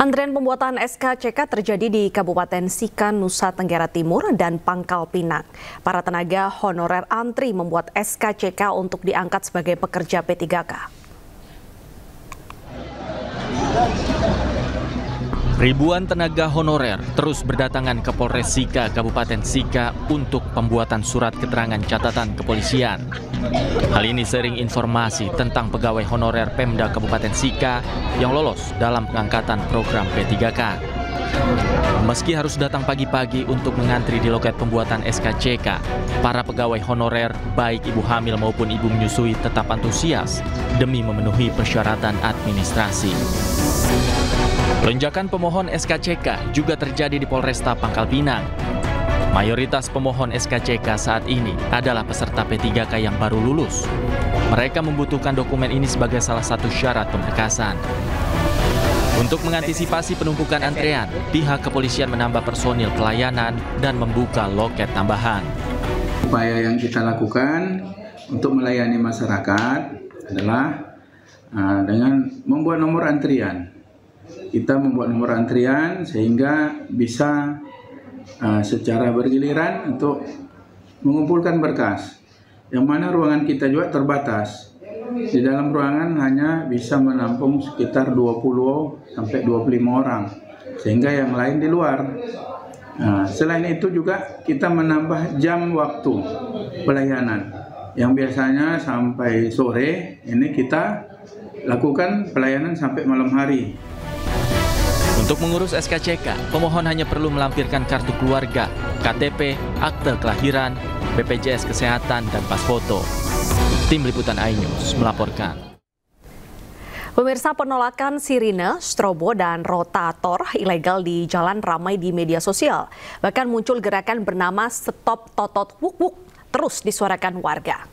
Antrian pembuatan SKCK terjadi di Kabupaten Sika, Nusa Tenggara Timur dan Pangkal Pinang. Para tenaga honorer antri membuat SKCK untuk diangkat sebagai pekerja P3K. Ribuan tenaga honorer terus berdatangan ke Polres Sika, Kabupaten Sika untuk pembuatan surat keterangan catatan kepolisian. Hal ini sering informasi tentang pegawai honorer Pemda Kabupaten Sika yang lolos dalam pengangkatan program P3K. Meski harus datang pagi-pagi untuk mengantri di loket pembuatan SKCK, para pegawai honorer, baik ibu hamil maupun ibu menyusui, tetap antusias demi memenuhi persyaratan administrasi. Lonjakan pemohon SKCK juga terjadi di Polresta Pangkal Pinang. Mayoritas pemohon SKCK saat ini adalah peserta P3K yang baru lulus. Mereka membutuhkan dokumen ini sebagai salah satu syarat pemberkasan. Untuk mengantisipasi penumpukan antrean, pihak kepolisian menambah personil pelayanan dan membuka loket tambahan. Upaya yang kita lakukan untuk melayani masyarakat adalah dengan membuat nomor antrian. Kita membuat nomor antrian sehingga bisa secara bergiliran untuk mengumpulkan berkas. Yang mana ruangan kita juga terbatas. Di dalam ruangan hanya bisa menampung sekitar 20 sampai 25 orang. Sehingga yang lain di luar. Selain itu juga kita menambah jam waktu pelayanan. Yang biasanya sampai sore, ini kita lakukan pelayanan sampai malam hari. Untuk mengurus SKCK, pemohon hanya perlu melampirkan kartu keluarga, KTP, akte kelahiran, BPJS Kesehatan, dan pas foto. Tim Liputan iNews melaporkan. Pemirsa, penolakan sirine, strobo, dan rotator ilegal di jalan ramai di media sosial. Bahkan muncul gerakan bernama Stop Totot Wuk Wuk terus disuarakan warga.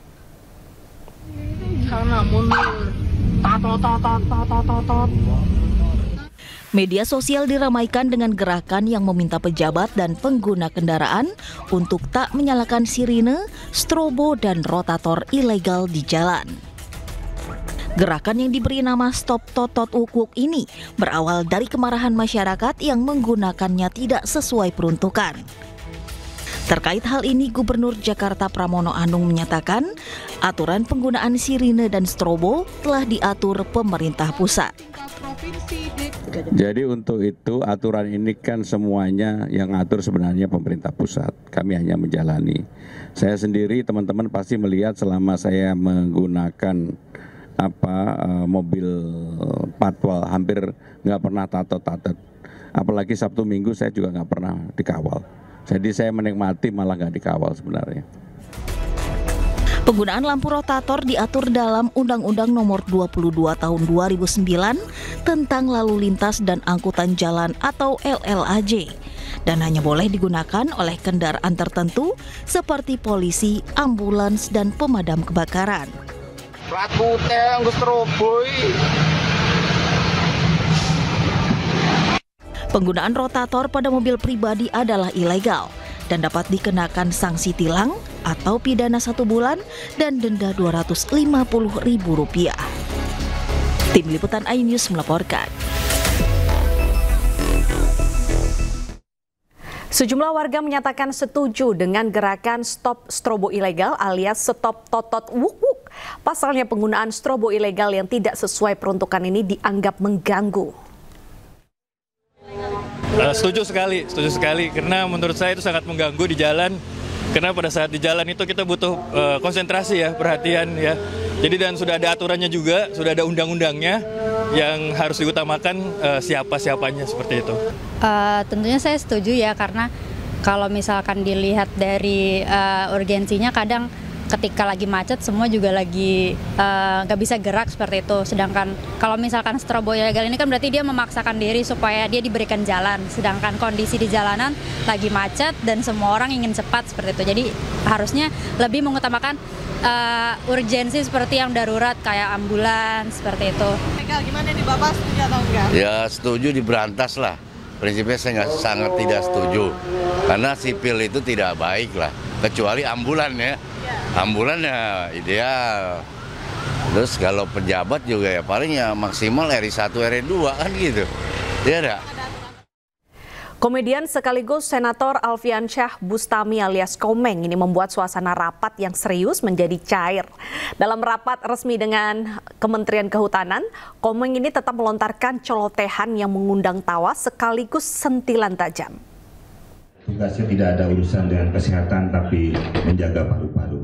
Media sosial diramaikan dengan gerakan yang meminta pejabat dan pengguna kendaraan untuk tak menyalakan sirine, strobo, dan rotator ilegal di jalan. Gerakan yang diberi nama Stop Totot Wuk Wuk ini berawal dari kemarahan masyarakat yang menggunakannya tidak sesuai peruntukan. Terkait hal ini, Gubernur Jakarta Pramono Anung menyatakan aturan penggunaan sirine dan strobo telah diatur pemerintah pusat. Jadi untuk itu aturan ini kan semuanya yang ngatur sebenarnya pemerintah pusat. Kami hanya menjalani. Saya sendiri, teman-teman pasti melihat selama saya menggunakan mobil patwal, hampir nggak pernah tato-tato. Apalagi Sabtu Minggu saya juga nggak pernah dikawal. Jadi saya menikmati malah nggak dikawal sebenarnya. Penggunaan lampu rotator diatur dalam Undang-Undang Nomor 22 Tahun 2009 tentang Lalu Lintas dan Angkutan Jalan atau LLAJ dan hanya boleh digunakan oleh kendaraan tertentu seperti polisi, ambulans, dan pemadam kebakaran. Penggunaan rotator pada mobil pribadi adalah ilegal dan dapat dikenakan sanksi tilang atau pidana 1 bulan dan denda Rp250.000. Tim Liputan iNews melaporkan. Sejumlah warga menyatakan setuju dengan gerakan Stop Strobo Ilegal alias Stop Totot Wuk Wuk. Pasalnya penggunaan strobo ilegal yang tidak sesuai peruntukan ini dianggap mengganggu. Setuju sekali karena menurut saya itu sangat mengganggu di jalan. Karena pada saat di jalan itu kita butuh konsentrasi ya, perhatian ya. Jadi dan sudah ada aturannya juga, sudah ada undang-undangnya yang harus diutamakan siapa-siapanya seperti itu. Tentunya saya setuju ya, karena kalau misalkan dilihat dari urgensinya, kadang ketika lagi macet semua juga lagi nggak bisa gerak seperti itu. Sedangkan kalau misalkan strobo ilegal ini kan berarti dia memaksakan diri supaya dia diberikan jalan. Sedangkan kondisi di jalanan lagi macet dan semua orang ingin cepat seperti itu. Jadi harusnya lebih mengutamakan urgensi seperti yang darurat kayak ambulans seperti itu. Gimana nih Bapak, setuju atau enggak? Ya setuju, diberantas lah. Prinsipnya saya sangat tidak setuju. Karena sipil itu tidak baik lah. Kecuali ambulan ya. Ambulan ya ideal. Terus kalau pejabat juga ya paling ya maksimal RI1, RI2 kan gitu. Ya ada. Komedian sekaligus Senator Alfiansyah Bustami alias Komeng ini membuat suasana rapat yang serius menjadi cair. Dalam rapat resmi dengan Kementerian Kehutanan, Komeng ini tetap melontarkan celotehan yang mengundang tawa sekaligus sentilan tajam. Tugasnya tidak ada urusan dengan kesehatan, tapi menjaga paru-paru.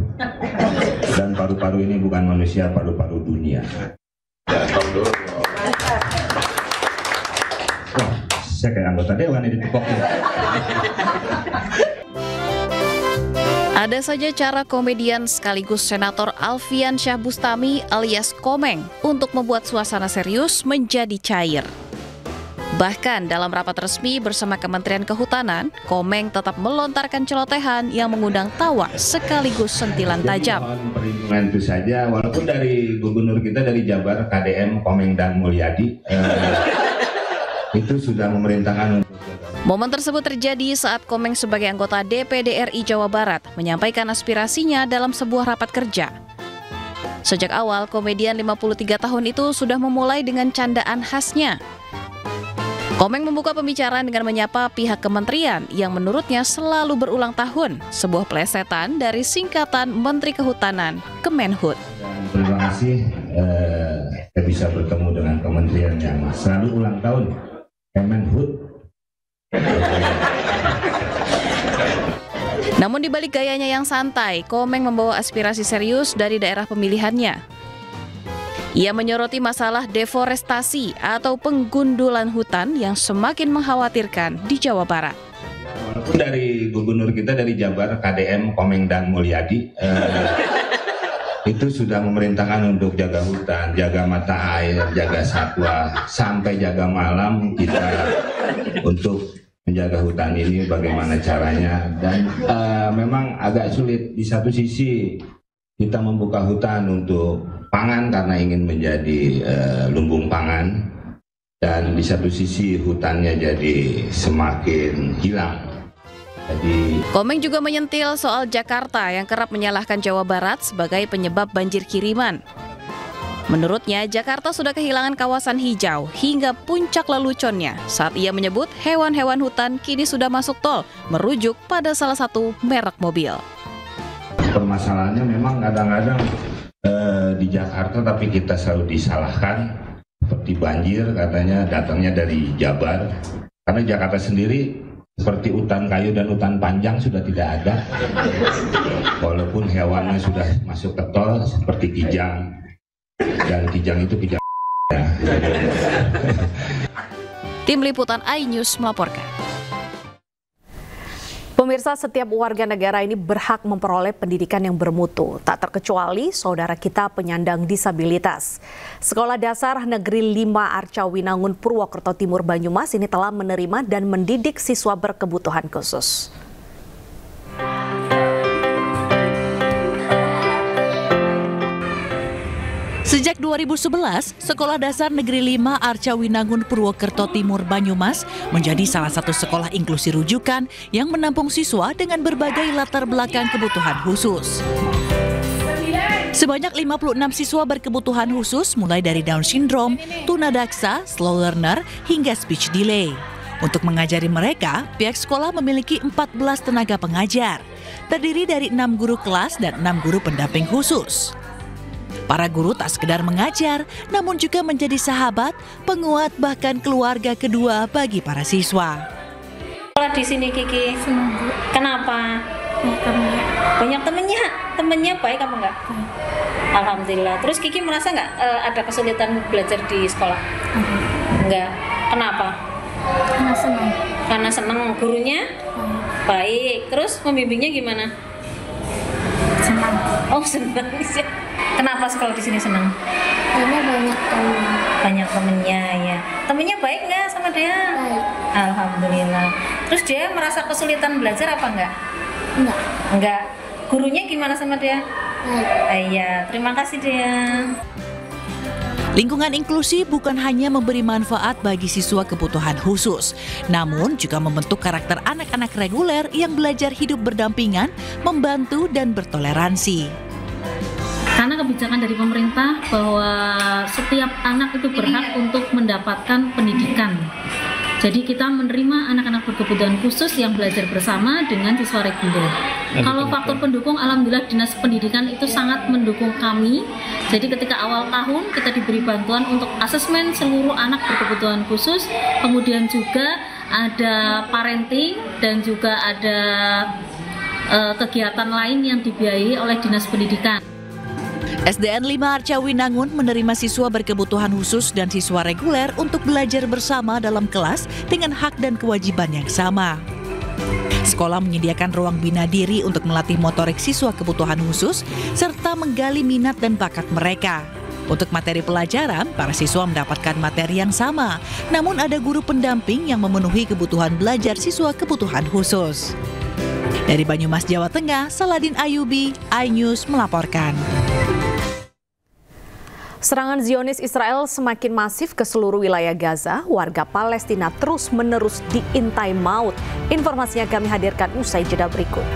Dan paru-paru ini bukan manusia, paru-paru dunia. Wah, saya kayak anggota dewan ini dipokok. Ada saja cara komedian sekaligus Senator Alfiansyah Bustami alias Komeng untuk membuat suasana serius menjadi cair. Bahkan dalam rapat resmi bersama Kementerian Kehutanan, Komeng tetap melontarkan celotehan yang mengundang tawa sekaligus sentilan tajam. Perlindungan itu saja, walaupun dari gubernur kita dari Jabar, KDM, Komeng dan Mulyadi, itu sudah memerintahkan untuk... Momen tersebut terjadi saat Komeng sebagai anggota DPD RI Jawa Barat menyampaikan aspirasinya dalam sebuah rapat kerja. Sejak awal, komedian 53 tahun itu sudah memulai dengan candaan khasnya. Komeng membuka pembicaraan dengan menyapa pihak kementerian yang menurutnya selalu berulang tahun, sebuah plesetan dari singkatan Menteri Kehutanan, Kemenhut. Terima kasih kita bisa bertemu dengan kementerian yang selalu ulang tahun, Kemenhut. Namun di balik gayanya yang santai, Komeng membawa aspirasi serius dari daerah pemilihannya. Ia menyoroti masalah deforestasi atau penggundulan hutan yang semakin mengkhawatirkan di Jawa Barat. Walaupun dari gubernur kita dari Jabar, KDM, Komeng dan Mulyadi, itu sudah memerintahkan untuk jaga hutan, jaga mata air, jaga satwa, sampai jaga malam kita untuk menjaga hutan ini bagaimana caranya. Dan memang agak sulit. Di satu sisi kita membuka hutan untuk pangan karena ingin menjadi lumbung pangan, dan di satu sisi hutannya jadi semakin hilang. Komeng juga menyentil soal Jakarta yang kerap menyalahkan Jawa Barat sebagai penyebab banjir kiriman. Menurutnya, Jakarta sudah kehilangan kawasan hijau hingga puncak leluconnya saat ia menyebut hewan-hewan hutan kini sudah masuk tol, merujuk pada salah satu merek mobil. Permasalahannya memang kadang-kadang di Jakarta, tapi kita selalu disalahkan. Seperti banjir katanya datangnya dari Jabar, karena Jakarta sendiri seperti hutan kayu dan hutan panjang sudah tidak ada, walaupun hewannya sudah masuk ke tol seperti kijang, dan kijang itu kijang. Tim Liputan iNews melaporkan. Pemirsa, setiap warga negara ini berhak memperoleh pendidikan yang bermutu, tak terkecuali saudara kita penyandang disabilitas. Sekolah Dasar Negeri 5 Arcawinangun Purwokerto Timur Banyumas ini telah menerima dan mendidik siswa berkebutuhan khusus. Sejak 2011, Sekolah Dasar Negeri 5 Arcawinangun Purwokerto Timur Banyumas menjadi salah satu sekolah inklusi rujukan yang menampung siswa dengan berbagai latar belakang kebutuhan khusus. Sebanyak 56 siswa berkebutuhan khusus mulai dari Down syndrome, tunadaksa, slow learner, hingga speech delay. Untuk mengajari mereka, pihak sekolah memiliki 14 tenaga pengajar, terdiri dari 6 guru kelas dan 6 guru pendamping khusus. Para guru tak sekedar mengajar, namun juga menjadi sahabat, penguat, bahkan keluarga kedua bagi para siswa. Sekolah di sini Kiki, kenapa? Banyak temennya, temennya baik apa enggak? Alhamdulillah. Terus Kiki merasa nggak ada kesulitan belajar di sekolah? Enggak. Kenapa? Karena senang. Karena senang. Gurunya baik. Terus pembimbingnya gimana? Senang. Oh, senang sih. Kenapa sekolah di sini senang? Karena banyak teman. Banyak temennya ya. Temennya baik nggak sama dia? Baik. Alhamdulillah. Terus dia merasa kesulitan belajar apa enggak? Enggak. Enggak. Gurunya gimana sama dia? Baik. Iya, terima kasih dia. Lingkungan inklusi bukan hanya memberi manfaat bagi siswa kebutuhan khusus, namun juga membentuk karakter anak-anak reguler yang belajar hidup berdampingan, membantu dan bertoleransi. Karena kebijakan dari pemerintah bahwa setiap anak itu berhak untuk mendapatkan pendidikan. Jadi kita menerima anak-anak berkebutuhan khusus yang belajar bersama dengan siswa reguler. Kalau faktor pendukung, alhamdulillah Dinas Pendidikan itu sangat mendukung kami. Jadi ketika awal tahun kita diberi bantuan untuk asesmen seluruh anak berkebutuhan khusus, kemudian juga ada parenting dan juga ada kegiatan lain yang dibiayai oleh Dinas Pendidikan. SDN 5 Arcawinangun menerima siswa berkebutuhan khusus dan siswa reguler untuk belajar bersama dalam kelas dengan hak dan kewajiban yang sama. Sekolah menyediakan ruang bina diri untuk melatih motorik siswa kebutuhan khusus serta menggali minat dan bakat mereka. Untuk materi pelajaran, para siswa mendapatkan materi yang sama, namun ada guru pendamping yang memenuhi kebutuhan belajar siswa kebutuhan khusus. Dari Banyumas, Jawa Tengah, Saladin Ayubi, iNews melaporkan. Serangan Zionis Israel semakin masif ke seluruh wilayah Gaza. Warga Palestina terus-menerus diintai maut. Informasinya kami hadirkan usai jeda berikut.